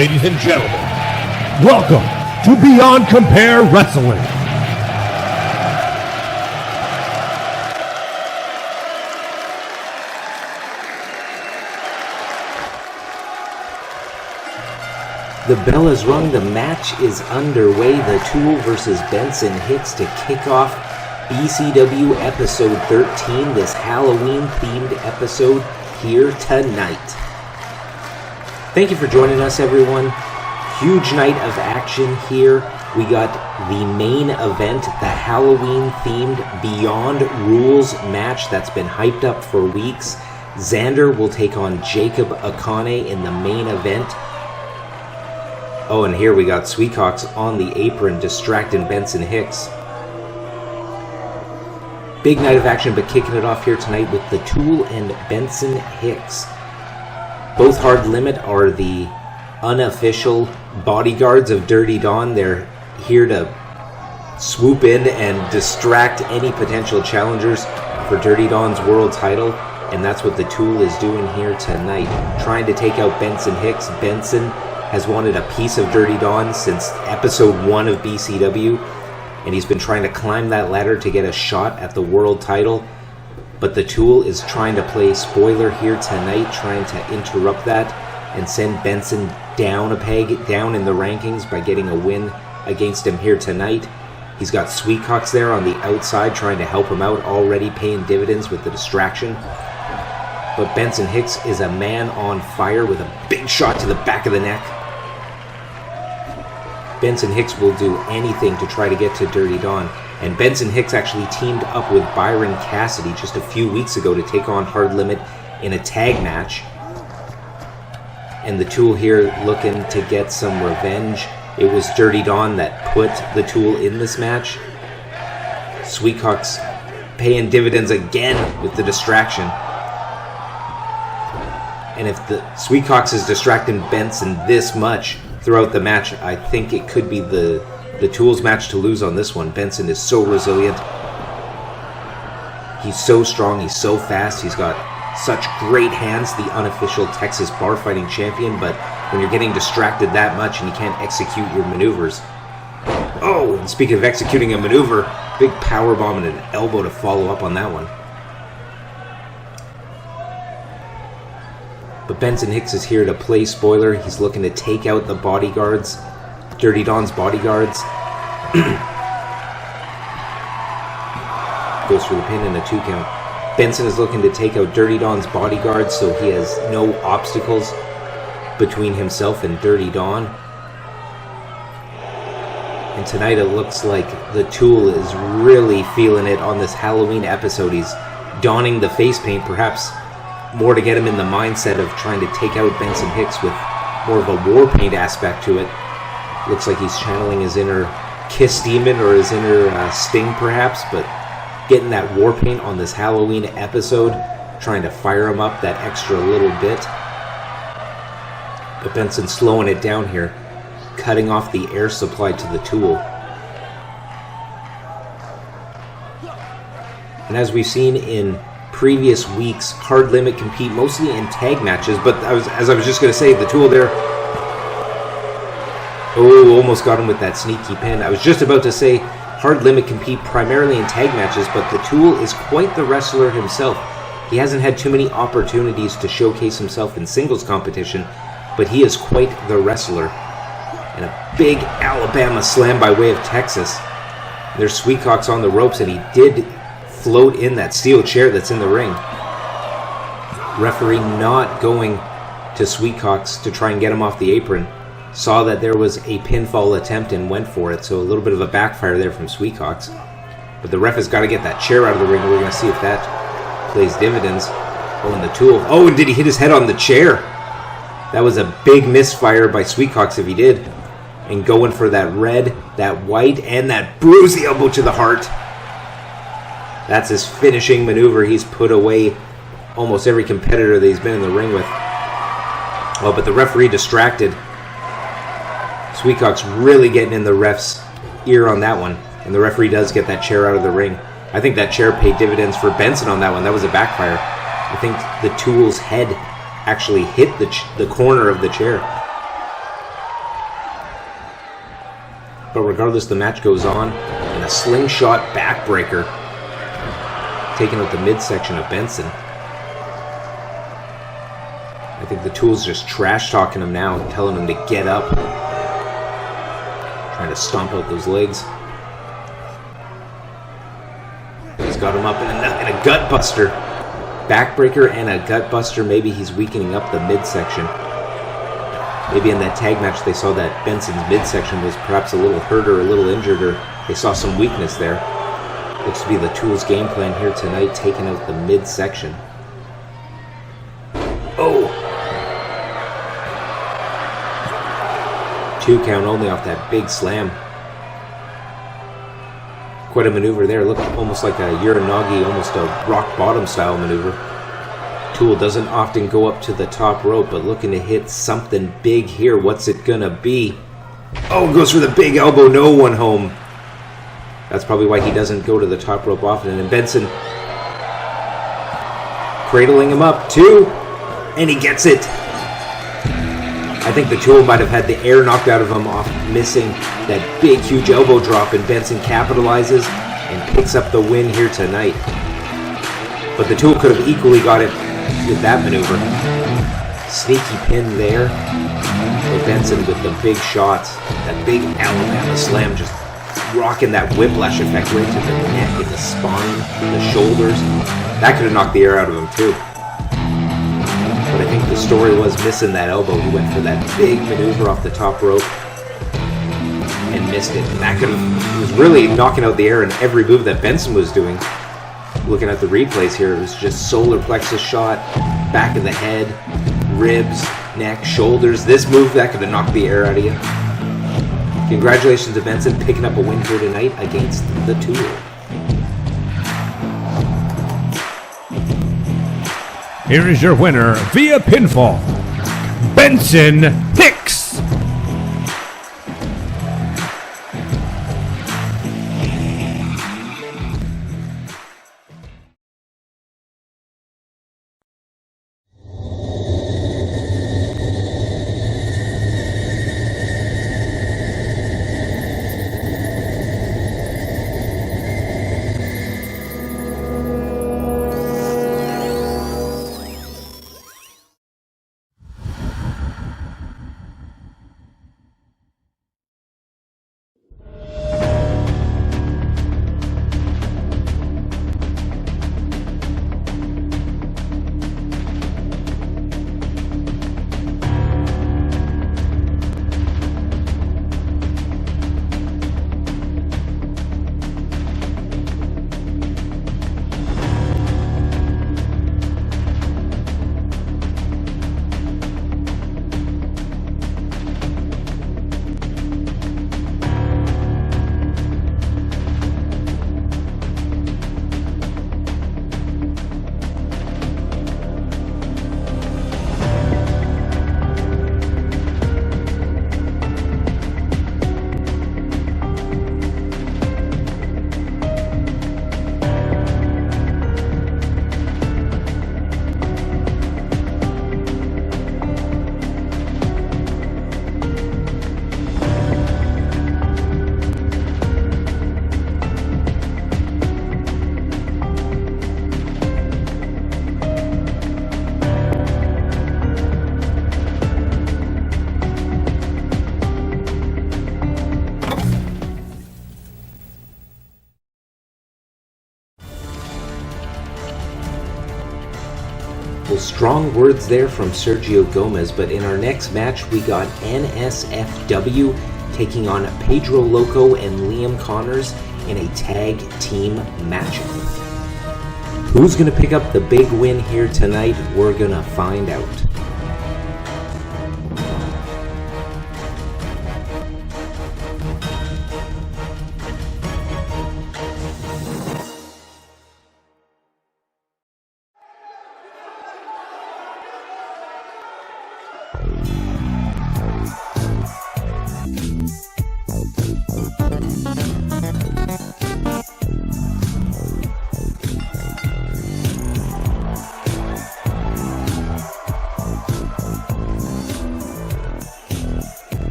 Ladies and gentlemen, welcome to Beyond Compare Wrestling. The bell has rung, the match is underway. The Tool versus Benson Hicks to kick off BCW episode 13, this Halloween-themed episode here tonight. Thank you for joining us, everyone. Huge night of action here. We got the main event, the Halloween-themed Beyond Rules match that's been hyped up for weeks. Xander will take on Jacob Akane in the main event. Oh, and here we got Sweetcox on the apron, distracting Benson Hicks. Big night of action, but kicking it off here tonight with the Tool and Benson Hicks. Both Hard Limit are the unofficial bodyguards of Dirty Dawn. They're here to swoop in and distract any potential challengers for Dirty Dawn's world title. And that's what the Tool is doing here tonight, trying to take out Benson Hicks. Benson has wanted a piece of Dirty Dawn since episode 1 of BCW, and he's been trying to climb that ladder to get a shot at the world title. But the Tool is trying to play spoiler here tonight, trying to interrupt that and send Benson down a peg, down in the rankings by getting a win against him here tonight. He's got Sweetcox there on the outside trying to help him out, already paying dividends with the distraction. But Benson Hicks is a man on fire with a big shot to the back of the neck. Benson Hicks will do anything to try to get to Dirty Dawn. And Benson Hicks actually teamed up with Byron Cassidy just a few weeks ago to take on Hard Limit in a tag match. And the Tool here looking to get some revenge. It was Dirty Dawn that put the Tool in this match. Sweetcox paying dividends again with the distraction. And if the Sweetcox is distracting Benson this much throughout the match, I think it could be the Tool's match to lose on this one. Benson is so resilient. He's so strong. He's so fast. He's got such great hands, the unofficial Texas bar fighting champion. But when you're getting distracted that much and you can't execute your maneuvers. Oh, and speaking of executing a maneuver, big power bomb and an elbow to follow up on that one. But Benson Hicks is here to play spoiler. He's looking to take out the bodyguards, Dirty Dawn's bodyguards. Goes for the pin and a 2 count. Benson is looking to take out Dirty Dawn's bodyguards so he has no obstacles between himself and Dirty Dawn. And tonight it looks like the Tool is really feeling it on this Halloween episode. He's donning the face paint, perhaps more to get him in the mindset of trying to take out Benson Hicks with more of a war paint aspect to it. Looks like he's channeling his inner Kiss Demon or his inner Sting perhaps, but getting that war paint on this Halloween episode, trying to fire him up that extra little bit. But Benson's slowing it down here, cutting off the air supply to the Tool. And as we've seen in previous weeks, Hard Limit compete mostly in tag matches, but as I was just going to say, the Tool there, almost got him with that sneaky pin. I was just about to say Hard Limit compete primarily in tag matches, but the Tool is quite the wrestler himself. He hasn't had too many opportunities to showcase himself in singles competition, but he is quite the wrestler. And a big Alabama slam by way of Texas. There's Sweetcox on the ropes, and he did float in that steel chair that's in the ring. Referee not going to Sweetcox to try and get him off the apron. Saw that there was a pinfall attempt and went for it, so a little bit of a backfire there from Sweetcox. But the ref has got to get that chair out of the ring. We're going to see if that plays dividends. Oh, and the Tool. Oh, and did he hit his head on the chair? That was a big misfire by Sweetcox if he did. And going for that red, that white, and that bruisey elbow to the heart. That's his finishing maneuver. He's put away almost every competitor that he's been in the ring with. Oh, but the referee distracted. Sweetcox really getting in the ref's ear on that one. And the referee does get that chair out of the ring. I think that chair paid dividends for Benson on that one. That was a backfire. I think the Tool's head actually hit the corner of the chair. But regardless, the match goes on, and a slingshot backbreaker taking out the midsection of Benson. I think the Tool's just trash-talking him now, telling him to get up. Trying to stomp out those legs. He's got him up in a gut buster. Backbreaker and a gut buster. Maybe he's weakening up the midsection. Maybe in that tag match they saw that Benson's midsection was perhaps a little hurt or a little injured, or they saw some weakness there. Looks to be the Tool's game plan here tonight, taking out the midsection. Oh! 2 count only off that big slam. Quite a maneuver there. Looked almost like a Uranagi, almost a rock bottom style maneuver. Tool doesn't often go up to the top rope, but looking to hit something big here. What's it gonna be? Oh, goes for the big elbow. No one home. That's probably why he doesn't go to the top rope often. And Benson cradling him up, 2, and he gets it. I think the Tool might have had the air knocked out of him off missing that big, huge elbow drop, and Benson capitalizes and picks up the win here tonight. But the Tool could have equally got it with that maneuver. Sneaky pin there for Benson with the big shots. That big Alabama slam, just rocking that whiplash effect right to the neck and the spine, the shoulders. That could have knocked the air out of him too. But I think the story was missing that elbow. He went for that big maneuver off the top rope and missed it. And that could have, he was really knocking out the air in every move that Benson was doing. Looking at the replays here, it was just solar plexus shot, back of the head, ribs, neck, shoulders. This move, that could have knocked the air out of you. Congratulations to Benson picking up a win here tonight against the Tool. Here is your winner via pinfall, Benson Hicks. Well, strong words there from Sergio Gomez, but in our next match we got NSFW taking on Pedro Loco and Liam Connors in a tag team matchup. Who's going to pick up the big win here tonight? We're going to find out.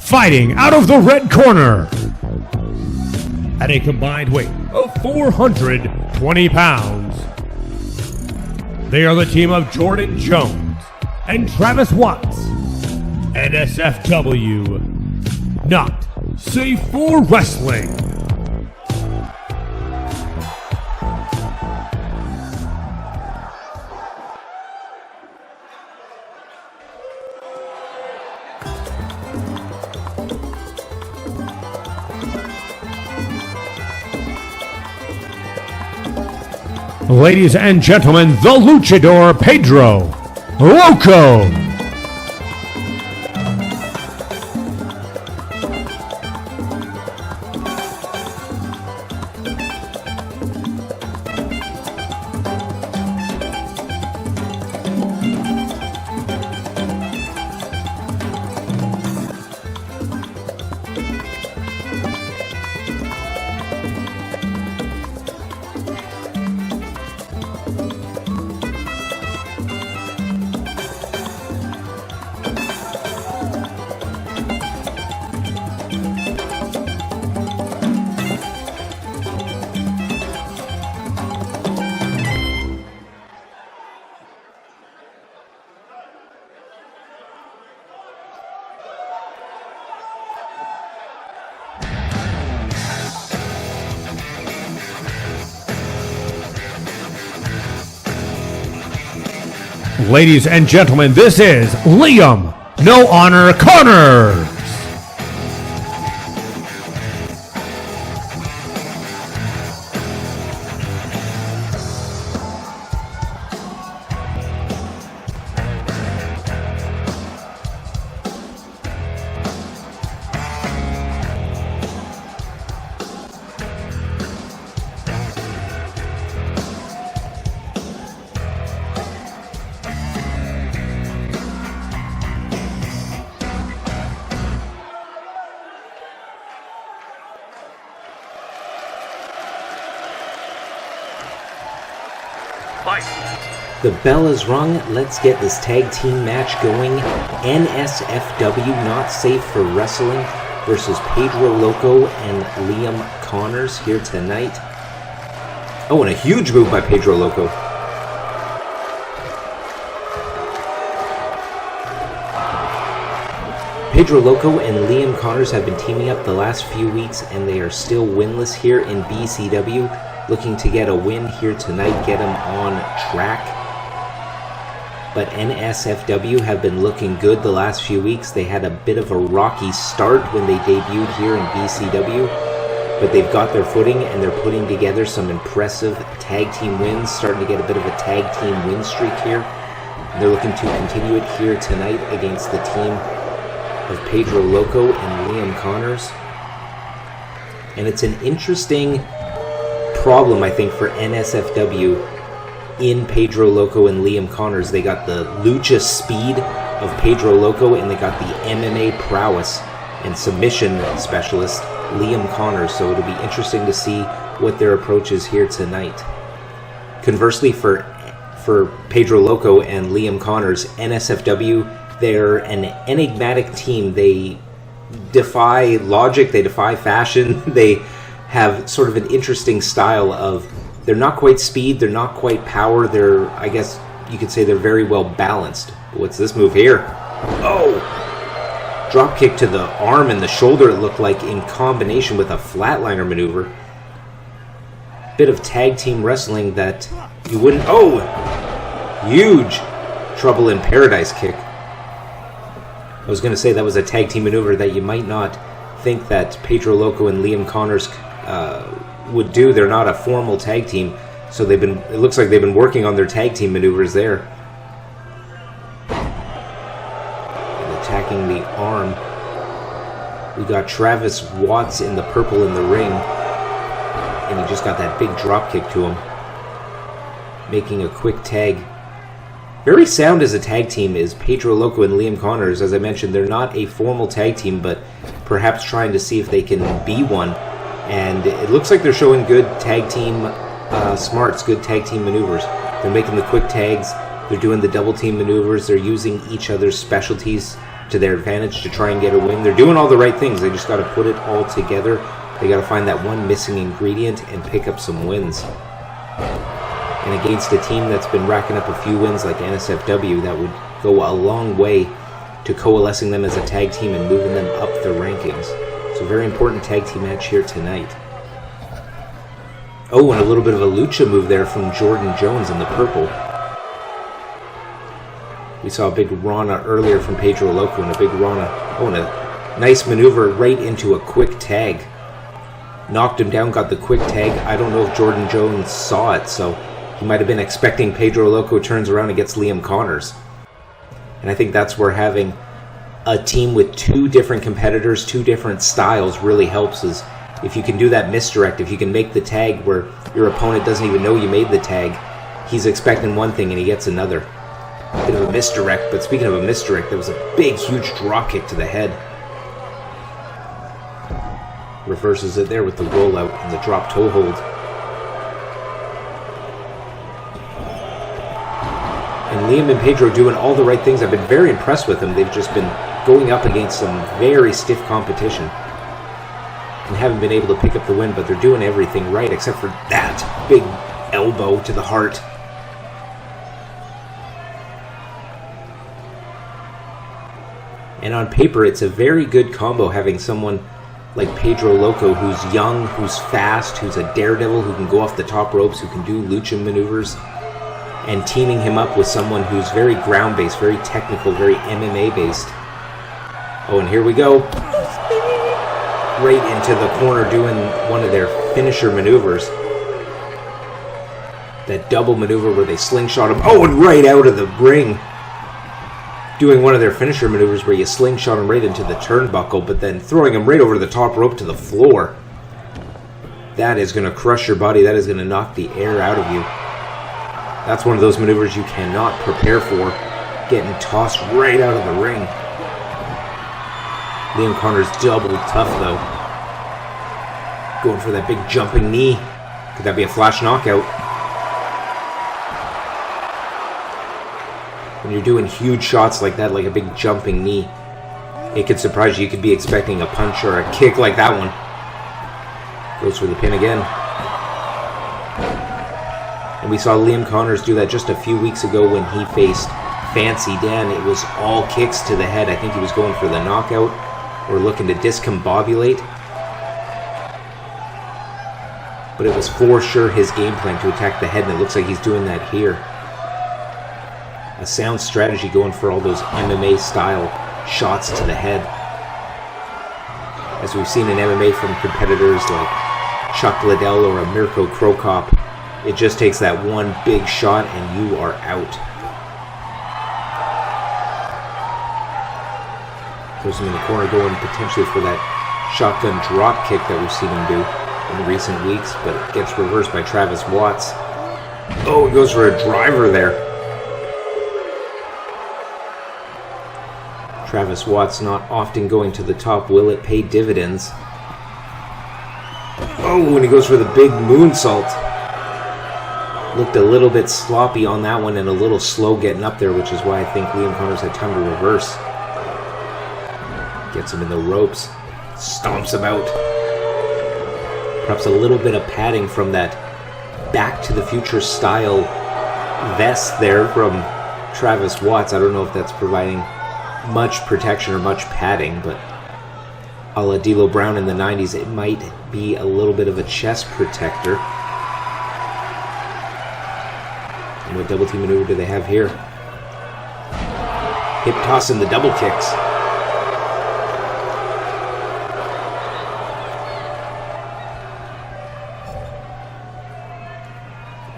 fighting out of the red corner at a combined weight of 420 pounds. They are the team of Jordan Jones and Travis Watts, NSFW, not safe for wrestling. Ladies and gentlemen, the luchador Pedro Loco. Ladies and gentlemen, this is Liam No Honor Connors. The bell is rung. Let's get this tag team match going. NSFW, Not Safe for Wrestling, versus Pedro Loco and Liam Connors here tonight. Oh, and a huge move by Pedro Loco. Pedro Loco and Liam Connors have been teaming up the last few weeks, and they are still winless here in BCW. Looking to get a win here tonight, get them on track. But NSFW have been looking good the last few weeks. They had a bit of a rocky start when they debuted here in BCW, but they've got their footing and they're putting together some impressive tag team wins, starting to get a bit of a tag team win streak here. They're looking to continue it here tonight against the team of Pedro Loco and Liam Connors. And it's an interesting problem, I think, for NSFW in Pedro Loco and Liam Connors. They got the lucha speed of Pedro Loco, and they got the MMA prowess and submission specialist Liam Connors. So it'll be interesting to see what their approach is here tonight. Conversely, for Pedro Loco and Liam Connors, NSFW, they're an enigmatic team. They defy logic, they defy fashion, they have sort of an interesting style of, they're not quite speed, they're not quite power, they're, I guess you could say they're very well balanced. What's this move here? Oh! Drop kick to the arm and the shoulder, it looked like, in combination with a flatliner maneuver. Bit of tag team wrestling that you wouldn't... Oh! Huge Trouble in Paradise kick. I was going to say that was a tag team maneuver that you might not think that Pedro Loco and Liam Connors would do. They're not a formal tag team, so it looks like they've been working on their tag team maneuvers there. And attacking the arm. We got Travis Watts in the purple in the ring, and he just got that big drop kick to him, making a quick tag. Very sound as a tag team is Pedro Loco and Liam Connors. As I mentioned, they're not a formal tag team, but perhaps trying to see if they can be one. And it looks like they're showing good tag team smarts, good tag team maneuvers. They're making the quick tags, they're doing the double team maneuvers, they're using each other's specialties to their advantage to try and get a win. They're doing all the right things. They just got to put it all together. They got to find that one missing ingredient and pick up some wins. And against a team that's been racking up a few wins like NSFW, that would go a long way to coalescing them as a tag team and moving them up the rankings. So very important tag team match here tonight. Oh, and a little bit of a lucha move there from Jordan Jones in the purple. We saw a big Rana earlier from Pedro Loco and a big Rana. Oh, and a nice maneuver right into a quick tag. Knocked him down, got the quick tag. I don't know if Jordan Jones saw it, so he might have been expecting Pedro Loco turns around and gets Liam Connors. And I think that's where having a team with two different competitors, two different styles really helps, is if you can do that misdirect, if you can make the tag where your opponent doesn't even know you made the tag, he's expecting one thing and he gets another. Bit of a misdirect, but speaking of a misdirect, there was a big, huge drop kick to the head. Reverses it there with the rollout and the drop toe hold. And Liam and Pedro doing all the right things. I've been very impressed with them. They've just been going up against some very stiff competition and haven't been able to pick up the win, but they're doing everything right except for that big elbow to the heart. And on paper, it's a very good combo having someone like Pedro Loco, who's young, who's fast, who's a daredevil, who can go off the top ropes, who can do lucha maneuvers, and teaming him up with someone who's very ground-based, very technical, very MMA-based. Oh, and here we go. Right into the corner doing one of their finisher maneuvers. That double maneuver where they slingshot him. Oh, and right out of the ring. Doing one of their finisher maneuvers where you slingshot him right into the turnbuckle, but then throwing him right over the top rope to the floor. That is going to crush your body. That is going to knock the air out of you. That's one of those maneuvers you cannot prepare for. Getting tossed right out of the ring. Liam Connor's double tough, though. Going for that big jumping knee. Could that be a flash knockout? When you're doing huge shots like that, like a big jumping knee, it could surprise you. You could be expecting a punch or a kick like that one. Goes for the pin again. And we saw Liam Connors do that just a few weeks ago when he faced Fancy Dan. It was all kicks to the head. I think he was going for the knockout or looking to discombobulate. But it was for sure his game plan to attack the head, and it looks like he's doing that here. A sound strategy going for all those MMA style shots to the head. As we've seen in MMA from competitors like Chuck Liddell or a Mirko Krokop, it just takes that one big shot and you are out. Throws him in the corner, going potentially for that shotgun drop kick that we've seen him do in recent weeks, but it gets reversed by Travis Watts. Oh, he goes for a driver there. Travis Watts not often going to the top. Will it pay dividends? Oh, and he goes for the big moonsault. Looked a little bit sloppy on that one and a little slow getting up there, which is why I think Liam Connors had time to reverse. Gets him in the ropes. Stomps him out. Perhaps a little bit of padding from that Back to the Future style vest there from Travis Watts. I don't know if that's providing much protection or much padding, but a la D'Lo Brown in the 90s, it might be a little bit of a chest protector. And what double team maneuver do they have here? Hip toss and the double kicks.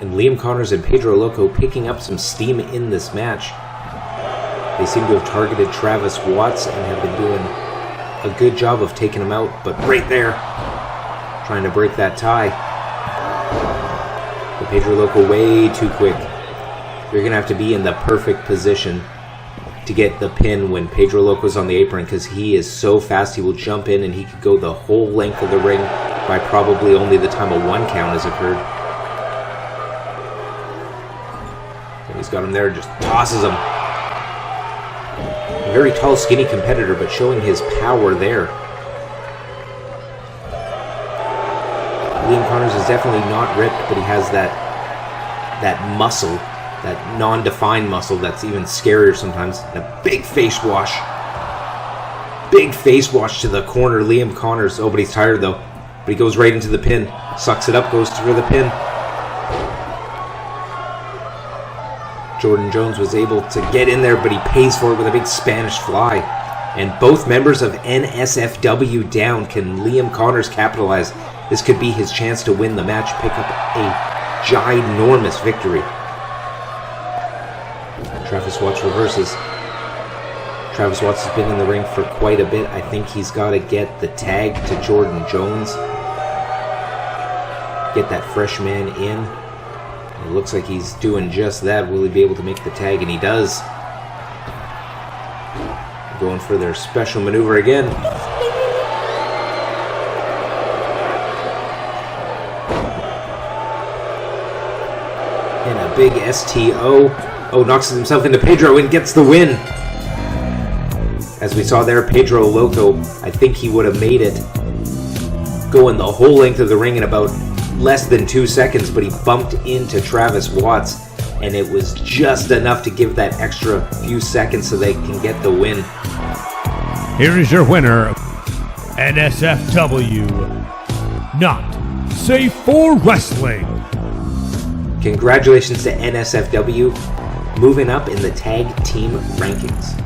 And Liam Connors and Pedro Loco picking up some steam in this match. They seem to have targeted Travis Watts and have been doing a good job of taking him out, but right there, trying to break that tie. But Pedro Loco way too quick. You're going to have to be in the perfect position to get the pin when Pedro Loco's on the apron, because he is so fast. He will jump in and he could go the whole length of the ring by probably only the time a 1 count has occurred. And he's got him there, just tosses him. very tall, skinny competitor, but showing his power there. Liam Connors is definitely not ripped, but he has that muscle, that non-defined muscle that's even scarier sometimes. And a big face wash. Big face wash to the corner. Liam Connors. Oh, but he's tired though. But he goes right into the pin. Sucks it up, goes through the pin. Jordan Jones was able to get in there, but he pays for it with a big Spanish fly. And both members of NSFW down. Can Liam Connors capitalize? This could be his chance to win the match, pick up a ginormous victory. Travis Watts reverses. Travis Watts has been in the ring for quite a bit. I think he's got to get the tag to Jordan Jones. Get that fresh man in. It looks like he's doing just that. Will he be able to make the tag? And he does. Going for their special maneuver again. And a big STO. Oh, knocks himself into Pedro and gets the win. As we saw there, Pedro Loco, I think he would have made it going the whole length of the ring in about less than 2 seconds, but he bumped into Travis Watts, and it was just enough to give that extra few seconds so they can get the win. Here is your winner, NSFW, Not Safe for Wrestling. Congratulations to NSFW, moving up in the tag team rankings.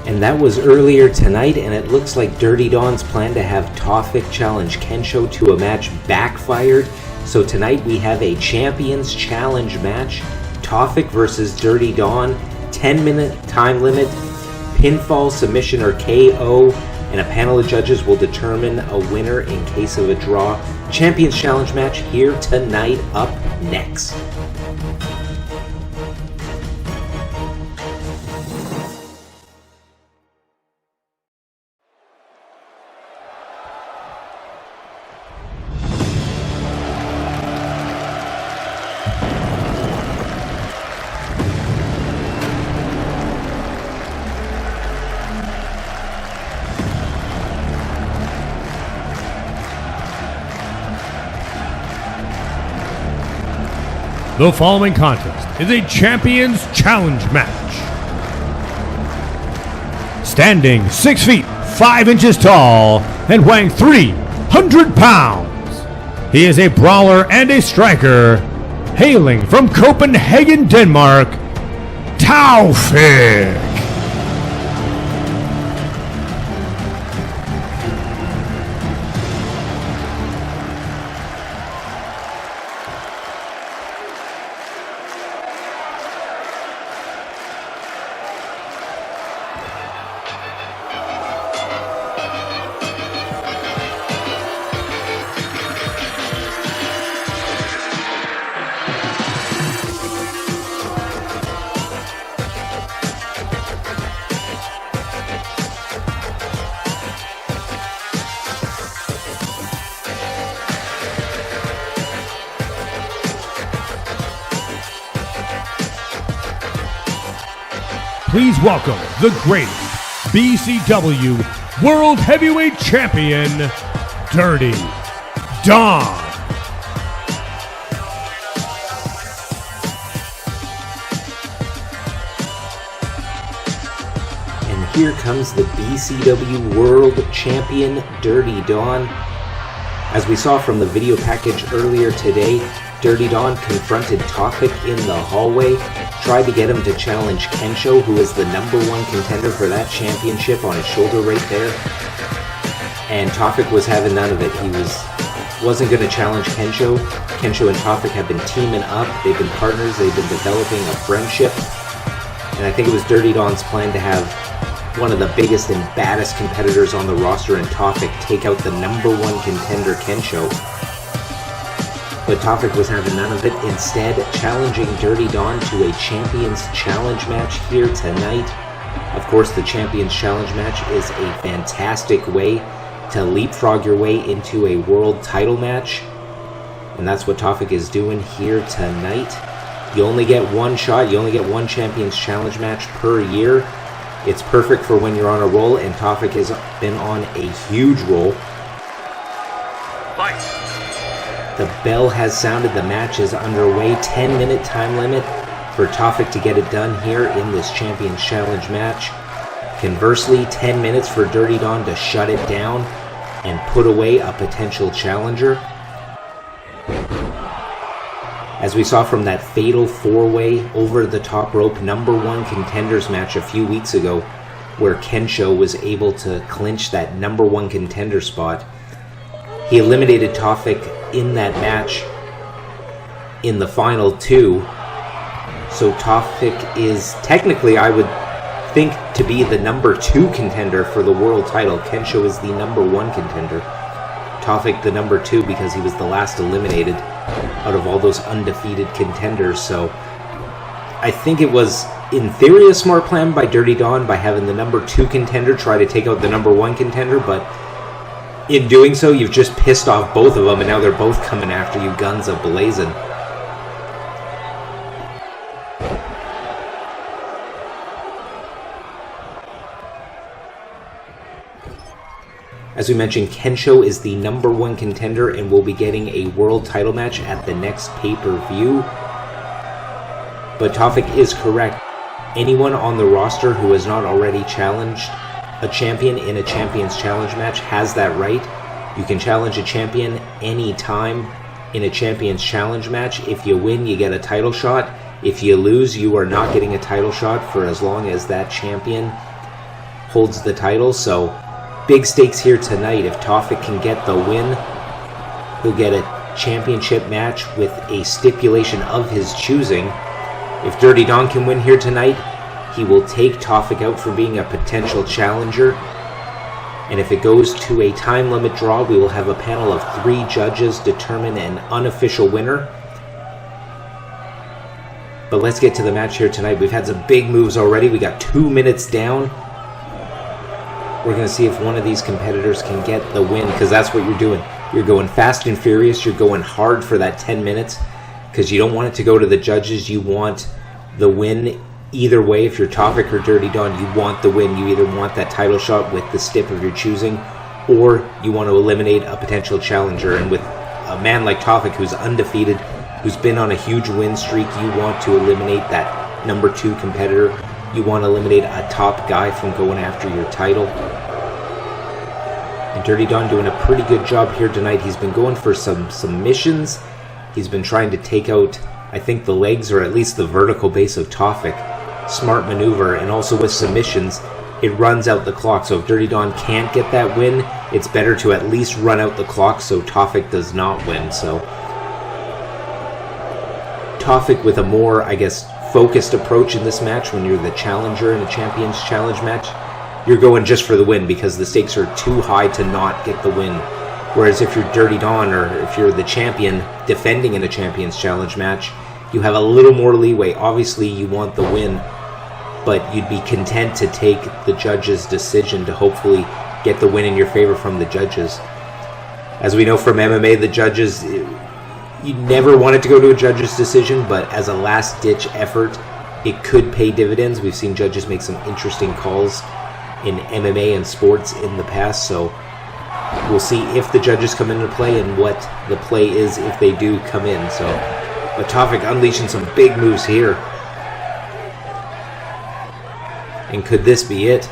And that was earlier tonight, and it looks like Dirty Don's plan to have Tawfik challenge Kensho to a match backfired. So tonight we have a Champions Challenge match. Tawfik versus Dirty Don. 10-minute time limit. Pinfall, submission, or KO. And a panel of judges will determine a winner in case of a draw. Champions Challenge match here tonight, up next. The following contest is a Champions Challenge match. Standing 6 feet 5 inches tall and weighing 300 pounds, he is a brawler and a striker, hailing from Copenhagen, Denmark, Taufik. Please welcome the greatest BCW World Heavyweight Champion, Dirty Don. And here comes the BCW World Champion, Dirty Don. As we saw from the video package earlier today, Dirty Don confronted Taufik in the hallway, tried to get him to challenge Kensho, who is the #1 contender for that championship, on his shoulder right there. And Taufik was having none of it. He wasn't going to challenge Kensho. Kensho and Taufik have been teaming up. They've been partners. They've been developing a friendship. And I think it was Dirty Don's plan to have one of the biggest and baddest competitors on the roster in Taufik take out the #1 contender, Kensho. But Taufik was having none of it, instead challenging Dirty Don to a Champions Challenge match here tonight. Of course, the Champions Challenge match is a fantastic way to leapfrog your way into a world title match. And that's what Taufik is doing here tonight. You only get one shot, you only get one Champions Challenge match per year. It's perfect for when you're on a roll, and Taufik has been on a huge roll. Fight. The bell has sounded, the match is underway. 10-minute time limit for Taufik to get it done here in this Champions Challenge match. Conversely, 10 minutes for Dirty Don to shut it down and put away a potential challenger. As we saw from that fatal 4-way over the top rope #1 contenders match a few weeks ago, where Kensho was able to clinch that #1 contender spot, he eliminated Taufik in that match in the final 2. So Taufik is technically, I would think, to be the #2 contender for the world title. Kensho is the #1 contender. Taufik the #2 because he was the last eliminated out of all those undefeated contenders. So I think it was, in theory, a smart plan by Dirty Don by having the #2 contender try to take out the #1 contender, but in doing so, you've just pissed off both of them, and now they're both coming after you, guns a-blazing. As we mentioned, Kensho is the #1 contender and will be getting a world title match at the next pay-per-view. But Taufik is correct. Anyone on the roster who has not already challenged a champion in a Champions Challenge match has that right. You can challenge a champion anytime in a Champions Challenge match. If you win, you get a title shot. If you lose, you are not getting a title shot for as long as that champion holds the title. So big stakes here tonight. If Taufik can get the win, he'll get a championship match with a stipulation of his choosing. If Dirty Don can win here tonight, he will take Taufik out for being a potential challenger. And if it goes to a time limit draw, we will have a panel of 3 judges determine an unofficial winner. But let's get to the match here tonight. We've had some big moves already. We got 2 minutes down. We're going to see if one of these competitors can get the win, because that's what you're doing. You're going fast and furious. You're going hard for that 10 minutes because you don't want it to go to the judges. You want the win either way. If you're Taufik or Dirty Don, you want the win. You either want that title shot with the stip of your choosing, or you want to eliminate a potential challenger. And with a man like Taufik, who's undefeated, who's been on a huge win streak. You want to eliminate that number 2 competitor. You want to eliminate a top guy from going after your title. And Dirty Don doing a pretty good job here tonight. He's been going for some submissions. He's been trying to take out, I think, the legs or at least the vertical base of Tofik. Smart maneuver, and also with submissions, it runs out the clock. So if Dirty Don can't get that win, it's better to at least run out the clock so Tofik does not win. So Tofik with a more, I guess, focused approach in this match. When you're the challenger in a Champions Challenge match, you're going just for the win because the stakes are too high to not get the win. Whereas if you're Dirty Don, or if you're the champion defending in a Champions Challenge match, you have a little more leeway. Obviously you want the win, but you'd be content to take the judge's decision to hopefully get the win in your favor from the judges. As we know from MMA, the judges, you never want it to go to a judge's decision, but as a last-ditch effort, it could pay dividends. We've seen judges make some interesting calls in MMA and sports in the past, so we'll see if the judges come into play and what the play is if they do come in. So, but Tofik unleashing some big moves here. And could this be it?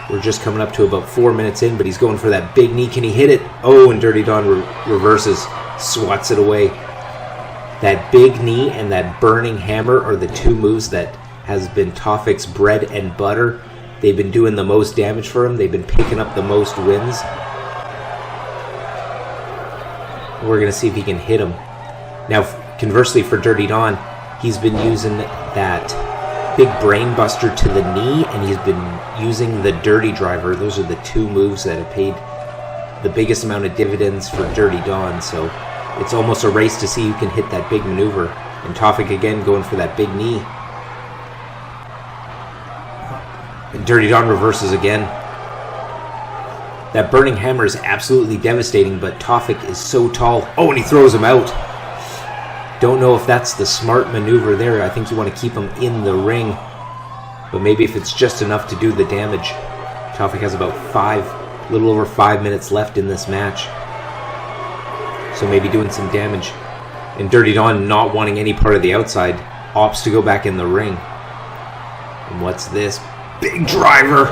We're just coming up to about 4 minutes in, but he's going for that big knee. Can he hit it? Oh, and Dirty Don reverses, swats it away. That big knee and that burning hammer are the two moves that has been Tofik's bread and butter. They've been doing the most damage for him. They've been picking up the most wins. We're going to see if he can hit him. Now, conversely for Dirty Don, he's been using that big brain buster to the knee, and he's been using the dirty driver. Those are the two moves that have paid the biggest amount of dividends for Dirty Don. So it's almost a race to see who can hit that big maneuver. And Tofik again going for that big knee. And Dirty Don reverses again. That burning hammer is absolutely devastating, but Tofik is so tall. Oh, and he throws him out. Don't know if that's the smart maneuver there. I think you want to keep him in the ring, but maybe if it's just enough to do the damage. Tofik has about a little over 5 minutes left in this match, so maybe doing some damage. And Dirty Don, not wanting any part of the outside, opts to go back in the ring. And what's this? Big driver!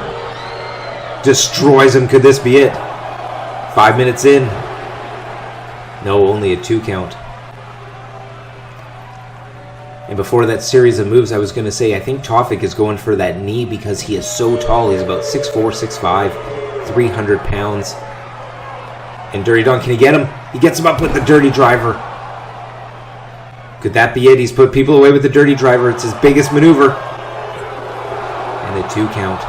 Destroys him. Could this be it? 5 minutes in. No, only a 2 count. And before that series of moves, I was going to say, I think Tofik is going for that knee because he is so tall. He's about 6'4", 6'5", 300 pounds. And Dirty Don, can he get him? He gets him up with the dirty driver. Could that be it? He's put people away with the dirty driver. It's his biggest maneuver. And a 2 count.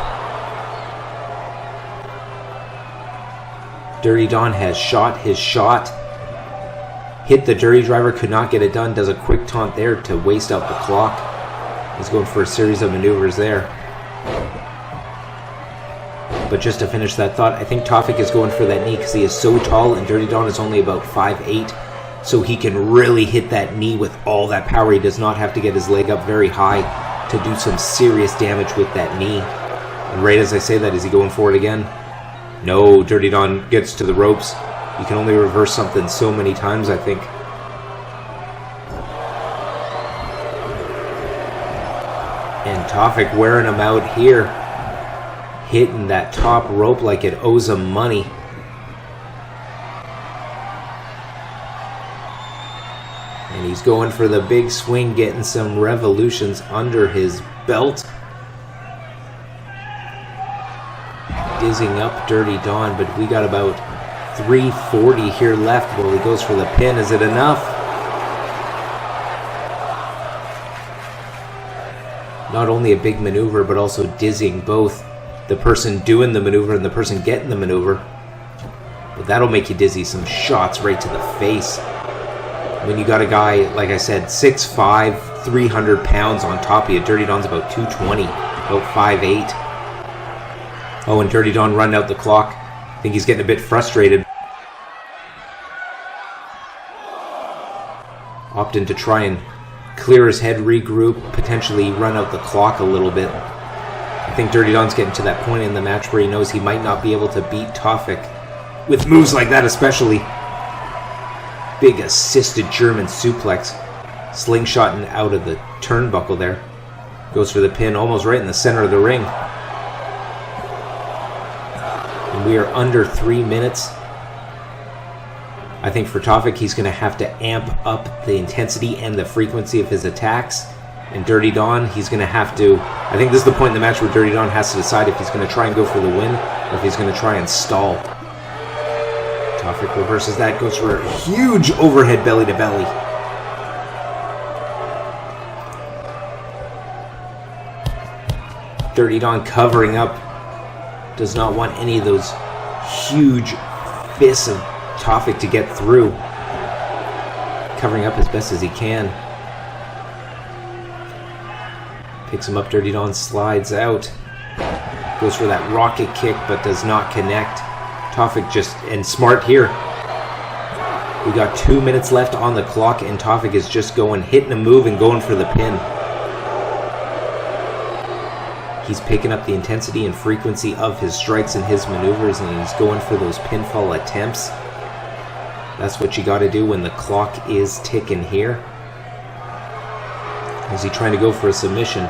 Dirty Don has shot his shot. Hit the dirty driver, could not get it done. Does a quick taunt there to waste out the clock. He's going for a series of maneuvers there. But just to finish that thought, I think Tofik is going for that knee because he is so tall, and Dirty Don is only about 5'8", so he can really hit that knee with all that power. He does not have to get his leg up very high to do some serious damage with that knee. And right as I say that, is he going for it again? No, Dirty Don gets to the ropes. You can only reverse something so many times, I think. And Tofik wearing him out here. Hitting that top rope like it owes him money. And he's going for the big swing, getting some revolutions under his belt. Dizzing up Dirty Don, but we got about 3:40 here left. Well, he goes for the pin. Is it enough? Not only a big maneuver, but also dizzying both the person doing the maneuver and the person getting the maneuver. But that'll make you dizzy. Some shots right to the face. When you got a guy, like I said, 6'5", 300 pounds on top of you. Dirty Don's about 220, about 5'8". Oh, and Dirty Don running out the clock. I think he's getting a bit frustrated. Opting to try and clear his head, regroup, potentially run out the clock a little bit. I think Dirty Don's getting to that point in the match where he knows he might not be able to beat Tofik with moves like that especially. big assisted German suplex. Slingshotting out of the turnbuckle there. Goes for the pin almost right in the center of the ring. And we are under 3 minutes. I think for Tofik, he's going to have to amp up the intensity and the frequency of his attacks. And Dirty Don, he's going to have to... I think this is the point in the match where Dirty Don has to decide if he's going to try and go for the win or if he's going to try and stall. Tofik reverses that, goes for a huge overhead belly to belly. Dirty Don covering up. Does not want any of those huge fists of Tofik to get through. Covering up as best as he can. Picks him up, Dirty Don slides out. Goes for that rocket kick, but does not connect. Tofik just, and smart here. We got 2 minutes left on the clock, and Tofik is just going, hitting a move and going for the pin. He's picking up the intensity and frequency of his strikes and his maneuvers, and he's going for those pinfall attempts. That's what you got to do when the clock is ticking here. Is he trying to go for a submission?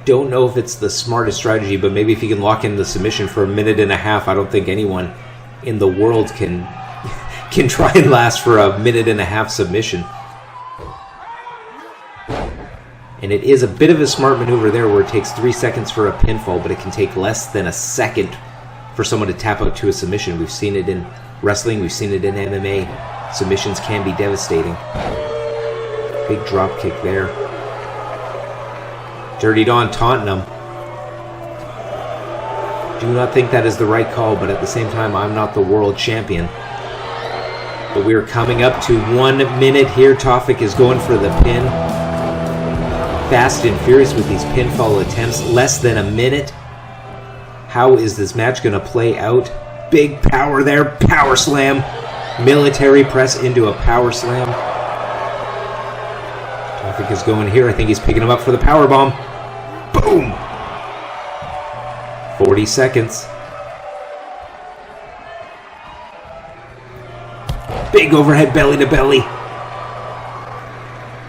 Don't know if it's the smartest strategy, but maybe if he can lock in the submission for a minute and a half, I don't think anyone in the world can try and last for a minute and a half submission. And it is a bit of a smart maneuver there where it takes 3 seconds for a pinfall, but it can take less than a second for someone to tap out to a submission. We've seen it in wrestling, we've seen it in MMA. Submissions can be devastating. Big drop kick there. Dirty Don taunting him. Do not think that is the right call, but at the same time, I'm not the world champion. But we are coming up to 1 minute here. Tofik is going for the pin. Fast and furious with these pinfall attempts. Less than a minute. How is this match going to play out? Big power there. Power slam. Military press into a power slam. Tofik is going here. I think he's picking him up for the power bomb. Boom! 40 seconds. Big overhead belly to belly.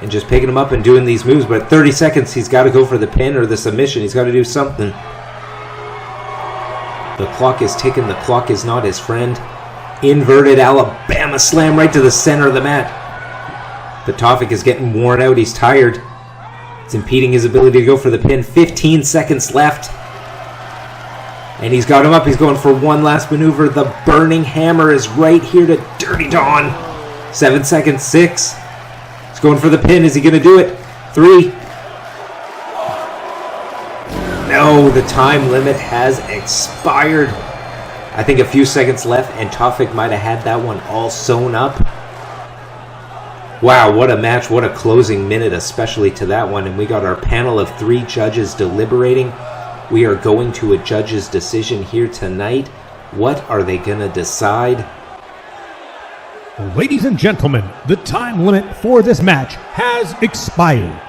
And just picking him up and doing these moves. But 30 seconds, he's got to go for the pin or the submission. He's got to do something. The clock is ticking. The clock is not his friend. Inverted Alabama slam right to the center of the mat. But Tofik is getting worn out. He's tired. It's impeding his ability to go for the pin. 15 seconds left. And he's got him up. He's going for one last maneuver. The burning hammer is right here to Dirty Don. 7 seconds. 6. He's going for the pin. Is he going to do it? 3. No, the time limit has expired. I think a few seconds left, and Tofik might have had that one all sewn up. Wow, what a match. What a closing minute, especially to that one. And we got our panel of 3 judges deliberating. We are going to a judge's decision here tonight. What are they going to decide? Ladies and gentlemen, the time limit for this match has expired.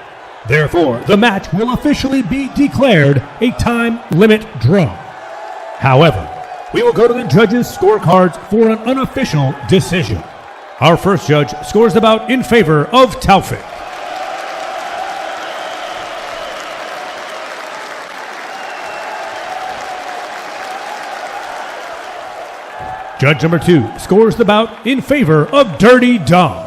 Therefore, the match will officially be declared a time limit draw. However, we will go to the judges' scorecards for an unofficial decision. Our first judge scores the bout in favor of Tofik. Judge number 2 scores the bout in favor of Dirty Don.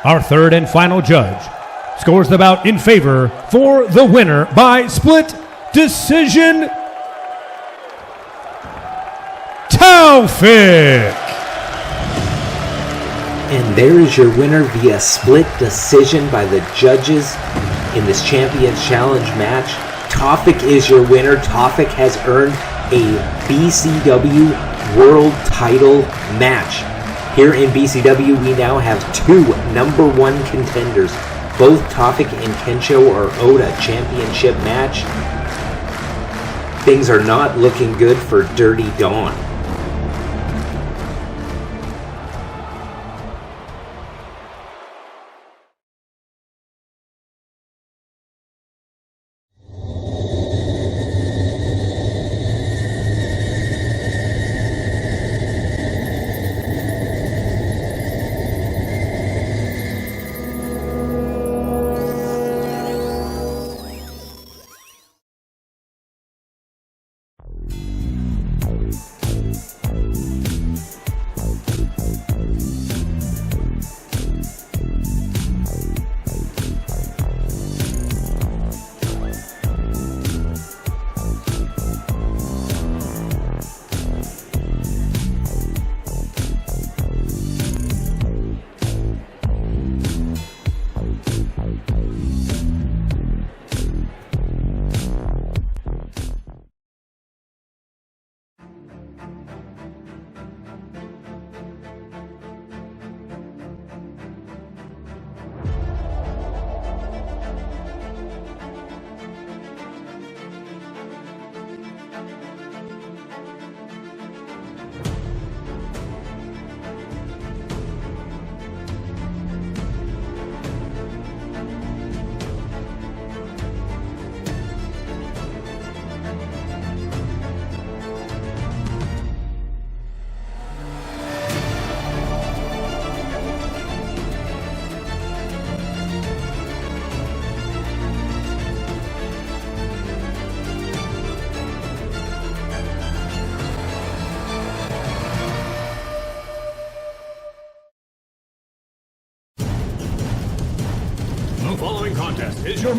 Our third and final judge scores the bout in favor for the winner by split decision, Tofik. And there is your winner via split decision by the judges in this Champions Challenge match. Tofik is your winner. Tofik has earned a BCW World Title match. Here in BCW, we now have 2 #1 contenders. Both Tofik and Kensho are owed a championship match. Things are not looking good for Dirty Don.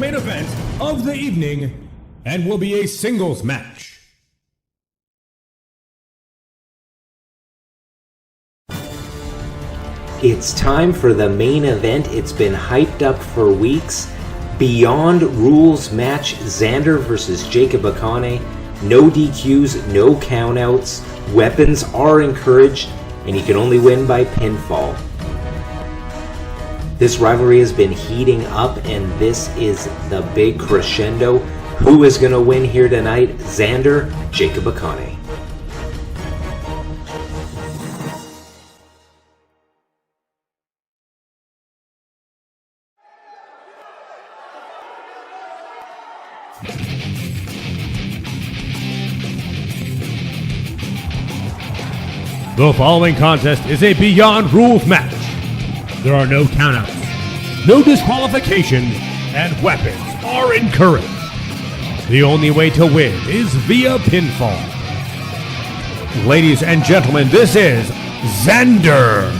main event of the evening and will be a singles match. It's time for the main event. It's been hyped up for weeks. Beyond Rules match, Xander versus Jacob Akane. No DQs, no countouts. Weapons are encouraged, and you can only win by pinfall. This rivalry has been heating up, and this is the big crescendo. Who is going to win here tonight? Xander, Jacob Akane. The following contest is a Beyond Rules match. There are no countouts, no disqualifications, and weapons are encouraged. The only way to win is via pinfall. Ladies and gentlemen, this is Xander.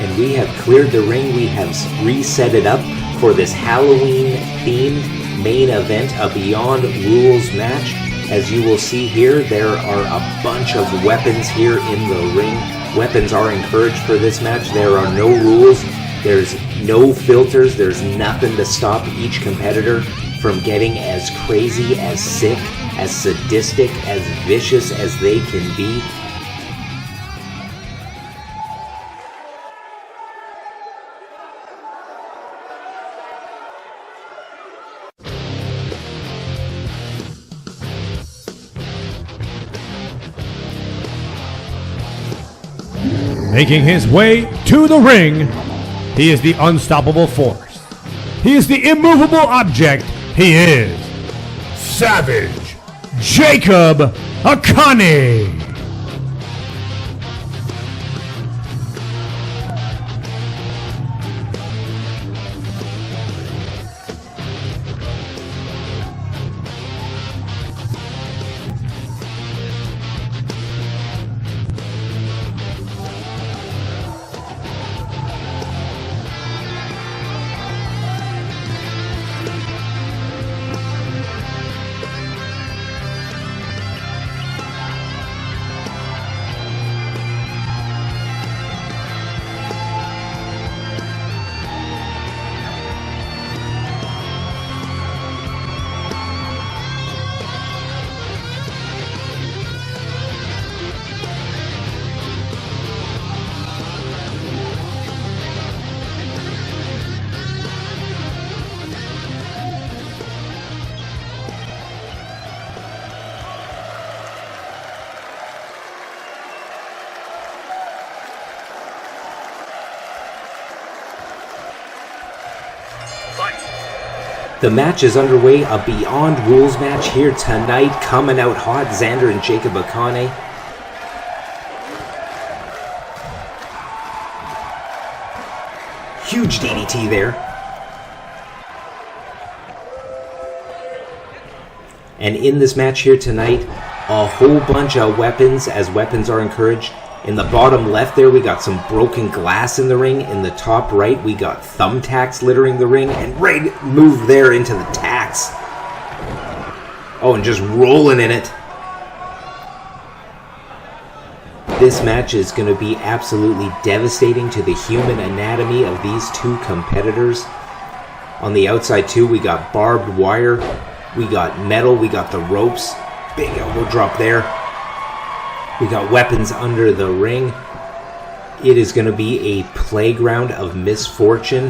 And we have cleared the ring. We have reset it up for this Halloween-themed main event, a Beyond Rules match. As you will see here, there are a bunch of weapons here in the ring. Weapons are encouraged for this match. There are no rules. There's no filters. There's nothing to stop each competitor from getting as crazy, as sick, as sadistic, as vicious as they can be. Making his way to the ring, he is the unstoppable force. He is the immovable object. He is Savage Jacob Akane. The match is underway, a Beyond Rules match here tonight. Coming out hot, Xander and Jacob Akane. Huge DDT there. And in this match here tonight, a whole bunch of weapons, as weapons are encouraged. In the bottom left there, we got some broken glass in the ring. In the top right, we got thumbtacks littering the ring. And right move there into the tacks. Oh, and just rolling in it. This match is going to be absolutely devastating to the human anatomy of these two competitors. On the outside too, we got barbed wire. We got metal. We got the ropes. Big elbow drop there. We got weapons under the ring. It is going to be a playground of misfortune.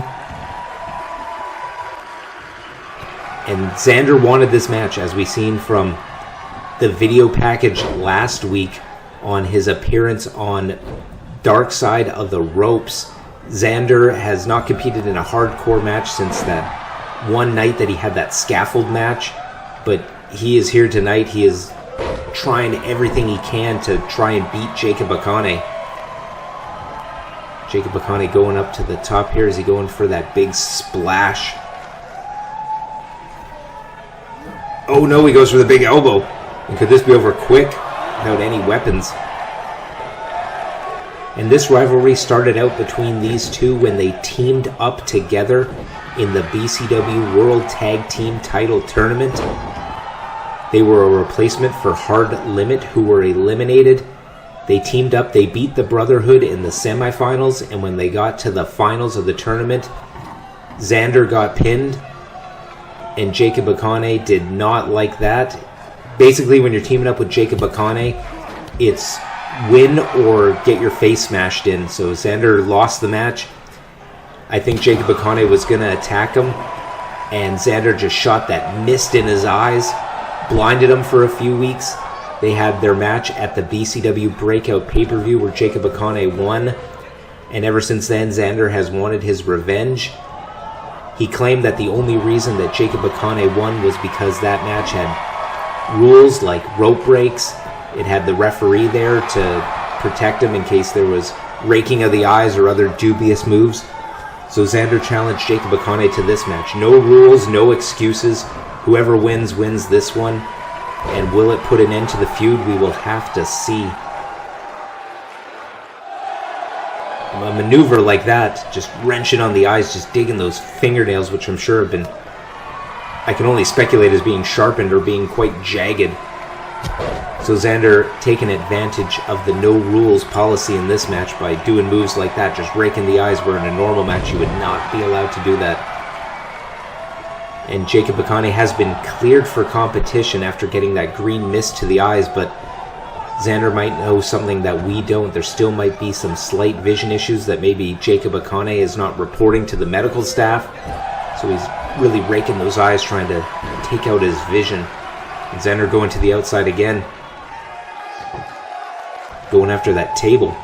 And Xander wanted this match, as we seen from the video package last week on his appearance on Dark Side of the Ropes. Xander has not competed in a hardcore match since that one night that he had that scaffold match. But he is here tonight. He is trying everything he can to try and beat Jacob Akane. Jacob Akane going up to the top here. Is he going for that big splash? Oh no, he goes for the big elbow. And could this be over quick without any weapons? And this rivalry started out between these two when they teamed up together in the BCW World Tag Team Title Tournament. They were a replacement for Hard Limit, who were eliminated. They teamed up, they beat the Brotherhood in the semifinals, and when they got to the finals of the tournament, Xander got pinned, and Jacob Akane did not like that. Basically, when you're teaming up with Jacob Akane, it's win or get your face smashed in. So Xander lost the match. I think Jacob Akane was going to attack him, and Xander just shot that mist in his eyes, blinded him for a few weeks. They had their match at the BCW Breakout pay-per-view where Jacob Akane won, and ever since then Xander has wanted his revenge. He claimed that the only reason that Jacob Akane won was because that match had rules like rope breaks. It had the referee there to protect him in case there was raking of the eyes or other dubious moves. So Xander challenged Jacob Akane to this match. No rules, no excuses. Whoever wins, wins this one. And will it put an end to the feud? We will have to see. A maneuver like that, just wrenching on the eyes, just digging those fingernails, which I'm sure have been, I can only speculate as being sharpened or being quite jagged. So Xander taking advantage of the no rules policy in this match by doing moves like that, just raking the eyes, where in a normal match you would not be allowed to do that. And Jacob Akane has been cleared for competition after getting that green mist to the eyes, but Xander might know something that we don't. There still might be some slight vision issues that maybe Jacob Akane is not reporting to the medical staff. So he's really raking those eyes, trying to take out his vision. And Xander going to the outside again. Going after that table.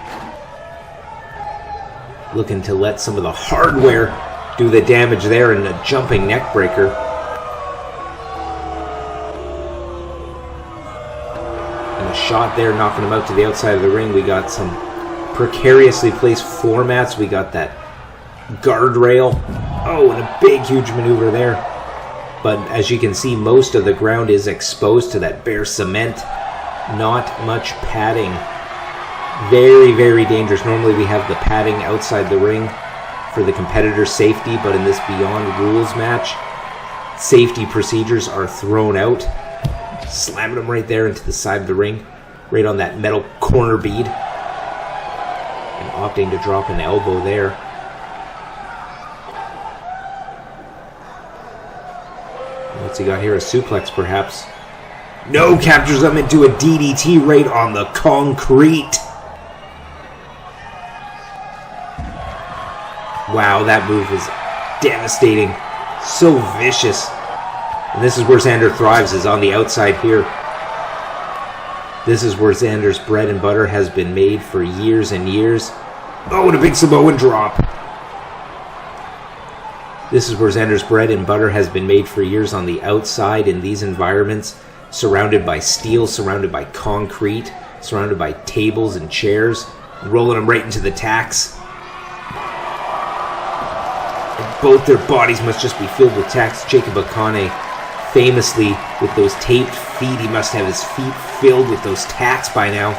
Looking to let some of the hardware do the damage there, in a jumping neck breaker. And a shot there, knocking him out to the outside of the ring. We got some precariously placed floor mats. We got that guardrail. Oh, and a big, huge maneuver there. But as you can see, most of the ground is exposed to that bare cement. Not much padding. Very, very dangerous. Normally we have the padding outside the ring for the competitor's safety, but in this Beyond Rules match, safety procedures are thrown out. Slamming him right there into the side of the ring, right on that metal corner bead, and opting to drop an elbow there. What's he got here? A suplex, perhaps? No, captures him into a DDT right on the concrete. Wow, that move is devastating. So vicious. And this is where Xander thrives, is on the outside here. This is where Xander's bread and butter has been made for years and years. Oh, and a big Samoan drop. This is where Xander's bread and butter has been made for years, on the outside in these environments, surrounded by steel, surrounded by concrete, surrounded by tables and chairs, rolling them right into the tacks. Both their bodies must just be filled with tacks. Jacob Akane, famously, with those taped feet, he must have his feet filled with those tacks by now.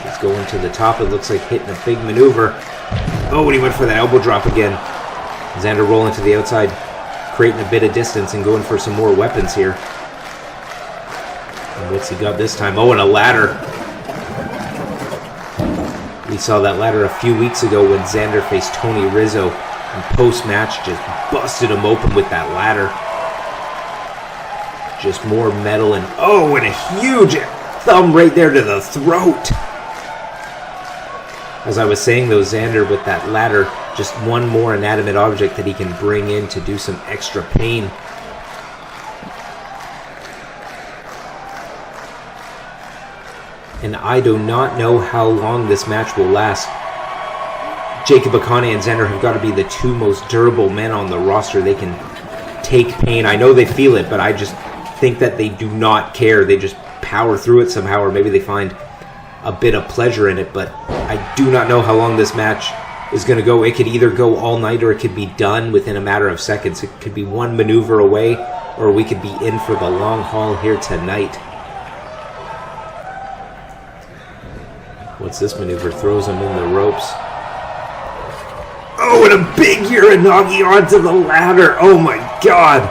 He's going to the top. It looks like hitting a big maneuver. Oh, and he went for that elbow drop again. Xander rolling to the outside, creating a bit of distance and going for some more weapons here. And what's he got this time? Oh, and a ladder. We saw that ladder a few weeks ago when Xander faced Tony Rizzo. And post-match, just busted him open with that ladder. Just more metal, and oh, and a huge thumb right there to the throat. As I was saying though, Xander with that ladder, just one more inanimate object that he can bring in to do some extra pain. And I do not know how long this match will last. Jacob Akane and Xander have got to be the two most durable men on the roster. They can take pain. I know they feel it, but I just think that they do not care. They just power through it somehow, or maybe they find a bit of pleasure in it. But I do not know how long this match is going to go. It could either go all night, or it could be done within a matter of seconds. It could be one maneuver away, or we could be in for the long haul here tonight. What's this maneuver? Throws him in the ropes. Oh, Oh, and a big Uranagi onto the ladder. Oh my god.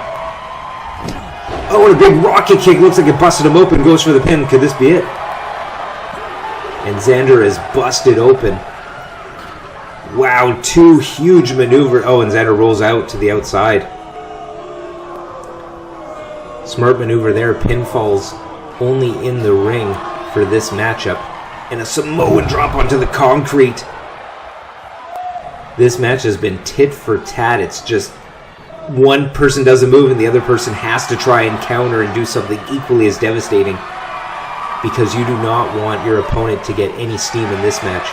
Oh, and a big rocket kick. Looks like it busted him open. Goes for the pin. Could this be it? And Xander is busted open. Wow, 2 huge maneuvers. Oh, and Xander rolls out to the outside. Smart maneuver there. Pinfalls only in the ring for this matchup. And a Samoan drop onto the concrete. This match has been tit for tat. It's just one person does a move and the other person has to try and counter and do something equally as devastating, because you do not want your opponent to get any steam in this match.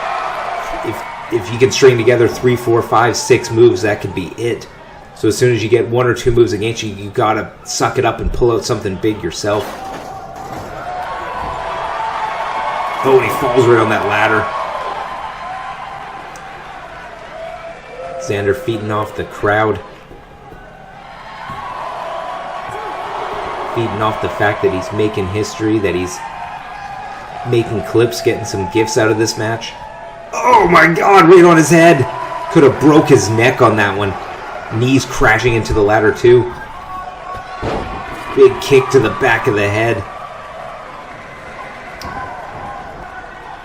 If you can string together 3, 4, 5, 6 moves, that could be it. So as soon as you get 1 or 2 moves against you, you gotta suck it up and pull out something big yourself. Oh, and he falls right on that ladder. Xander feeding off the crowd. Feeding off the fact that he's making history, that he's making clips, getting some gifts out of this match. Oh my god, right on his head. Could have broke his neck on that one. Knees crashing into the ladder too. Big kick to the back of the head.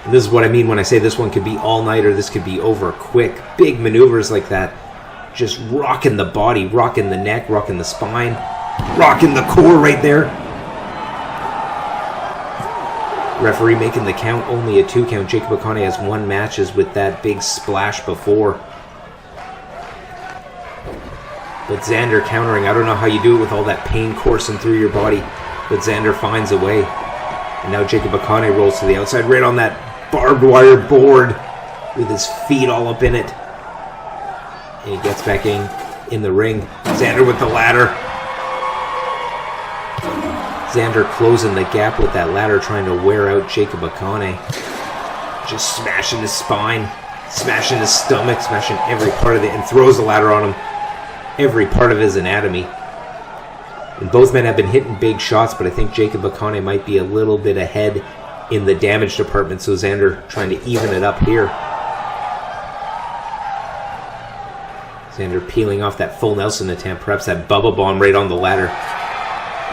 And this is what I mean when I say this one could be all night or this could be over quick. Big maneuvers like that. Just rocking the body, rocking the neck, rocking the spine, rocking the core right there. Referee making the count, only a 2 count. Jacob Akane has won matches with that big splash before. But Xander countering. I don't know how you do it with all that pain coursing through your body, but Xander finds a way. And now Jacob Akane rolls to the outside, right on that barbed wire board with his feet all up in it. And he gets back in the ring. Xander with the ladder. Xander closing the gap with that ladder, trying to wear out Jacob Akane. Just smashing his spine, smashing his stomach, smashing every part of it, and throws the ladder on him. Every part of his anatomy. And both men have been hitting big shots, but I think Jacob Akane might be a little bit ahead in the damage department, so Xander trying to even it up here. Xander peeling off that full Nelson attempt, perhaps that bubble bomb right on the ladder.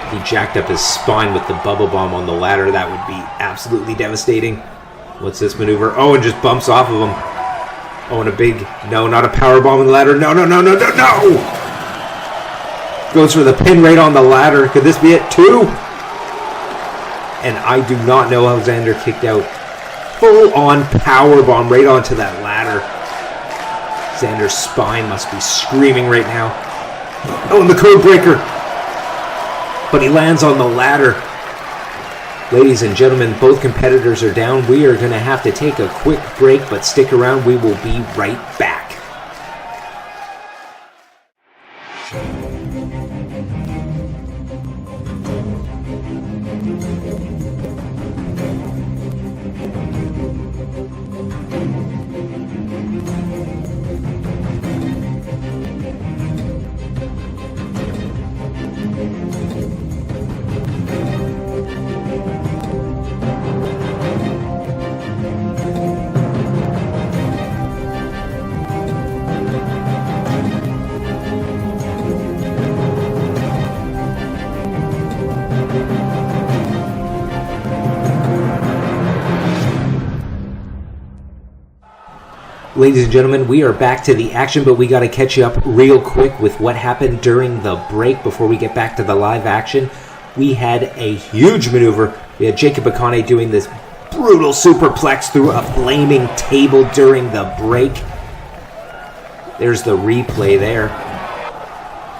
If he jacked up his spine with the bubble bomb on the ladder, that would be absolutely devastating. What's this maneuver? Oh, and just bumps off of him. Oh, and a big, no, not a power bomb on the ladder. No, no, no, no, no, no! Goes for the pin right on the ladder. Could this be it? 2? And I do not know how Xander kicked out. Full on power bomb right onto that ladder. Xander's spine must be screaming right now. Oh, and the code breaker. But he lands on the ladder. Ladies and gentlemen, both competitors are down. We are going to have to take a quick break, but stick around. We will be right back. Ladies and gentlemen, we are back to the action, but we got to catch you up real quick with what happened during the break before we get back to the live action. We had a huge maneuver. We had Jacob Akane doing this brutal superplex through a flaming table during the break. There's the replay there.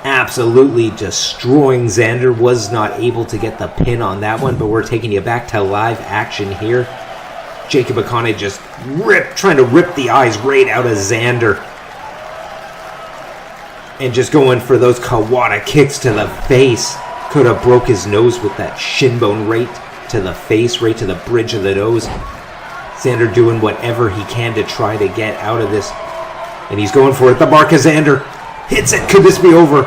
Absolutely destroying Xander. Was not able to get the pin on that one, but we're taking you back to live action here. Jacob Akane just trying to rip the eyes right out of Xander. And just going for those Kawada kicks to the face. Could have broke his nose with that shin bone right to the face, right to the bridge of the nose. Xander doing whatever he can to try to get out of this. And he's going for it. The mark of Xander. Hits it. Could this be over?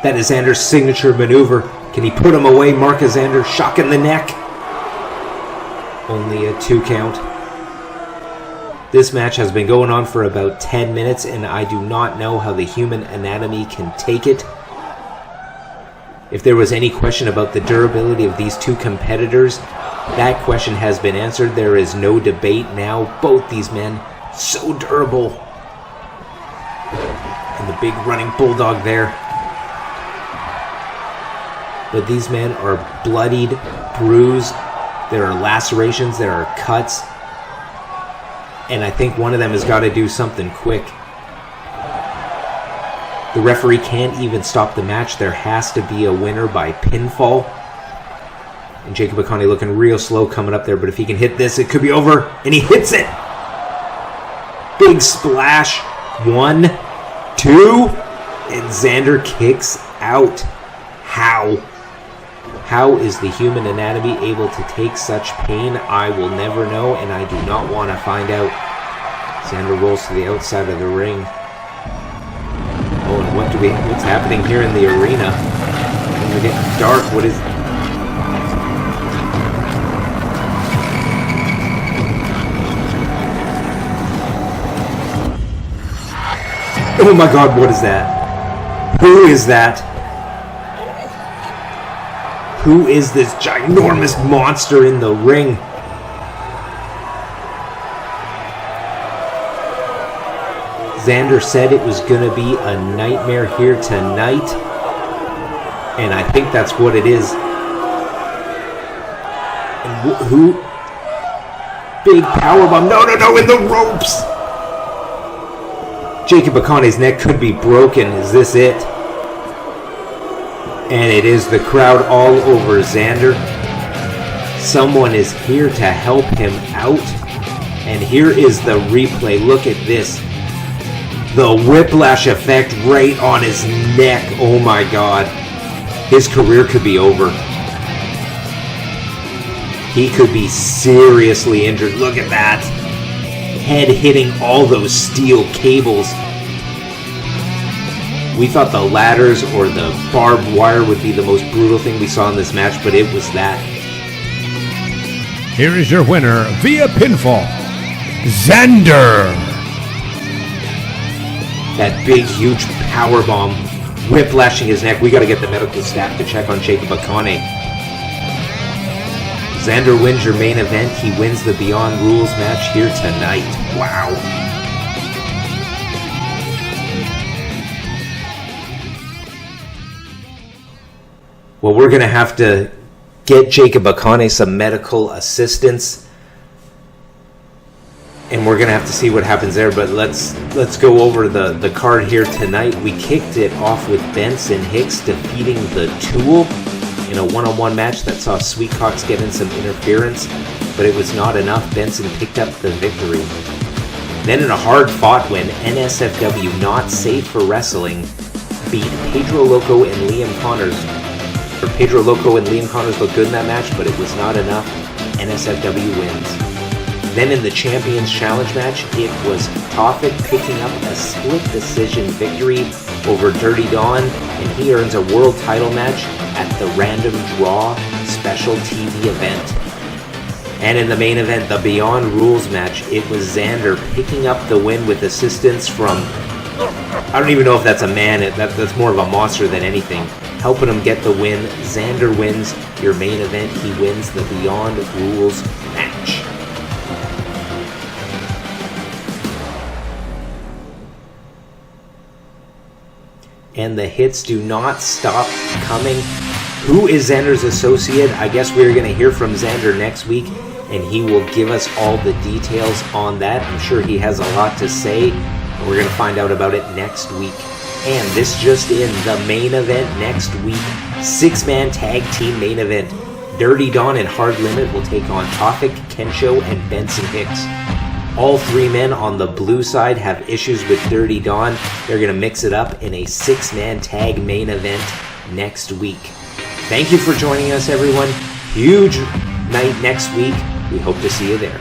That is Xander's signature maneuver. Can he put him away? Mark of Xander. Shock in the neck. Only a 2 count. This match has been going on for about 10 minutes, and I do not know how the human anatomy can take it. If there was any question about the durability of these two competitors, that question has been answered. There is no debate now. Both these men, so durable. And the big running bulldog there. But these men are bloodied, bruised. There are lacerations, there are cuts. And I think one of them has got to do something quick. The referee can't even stop the match. There has to be a winner by pinfall. And Jacob Akane looking real slow coming up there, but if he can hit this, it could be over. And he hits it! Big splash. 1, 2, and Xander kicks out. How? How is the human anatomy able to take such pain? I will never know, and I do not want to find out. Xander rolls to the outside of the ring. Oh, and what's happening here in the arena? Things are getting dark. What is... Oh my God, what is that? Who is that? Who is this ginormous monster in the ring? Xander said it was going to be a nightmare here tonight. And I think that's what it is. And who? Big powerbomb. No, in the ropes! Jacob Akane's neck could be broken. Is this it? And it is the crowd all over Xander. Someone is here to help him out. And here is the replay. Look at this. The whiplash effect right on his neck. Oh my God. His career could be over. He could be seriously injured. Look at that. Head hitting all those steel cables. We thought the ladders or the barbed wire would be the most brutal thing we saw in this match, but it was that. Here is your winner via pinfall, Xander. That big, huge powerbomb whiplashing his neck. We got to get the medical staff to check on Jacob Akane. Xander wins your main event. He wins the Beyond Rules match here tonight. Wow. Well, we're going to have to get Jacob Akane some medical assistance. And we're going to have to see what happens there. But let's go over the card here tonight. We kicked it off with Benson Hicks defeating the Tool in a one-on-one match that saw Sweetcox get in some interference. But it was not enough. Benson picked up the victory. Then in a hard-fought win, NSFW Not Safe for Wrestling beat Pedro Loco and Liam Connors. Pedro Loco and Liam Connors looked good in that match, but it was not enough. NSFW wins. Then in the Champions Challenge match, it was Tofik picking up a split decision victory over Dirty Don, and he earns a world title match at the Random Draw Special TV event. And in the main event, the Beyond Rules match, it was Xander picking up the win with assistance from... I don't even know if that's a man. That's more of a monster than anything. Helping him get the win. Xander wins your main event. He wins the Beyond Rules match. And the hits do not stop coming. Who is Xander's associate? I guess we're going to hear from Xander next week, and he will give us all the details on that. I'm sure he has a lot to say. We're going to find out about it next week. And this just in, the main event next week, 6-man tag team main event. Dirty Don and Hard Limit will take on Tofik, Kensho, and Benson Hicks. All 3 men on the blue side have issues with Dirty Don. They're going to mix it up in a 6-man tag main event next week. Thank you for joining us, everyone. Huge night next week. We hope to see you there.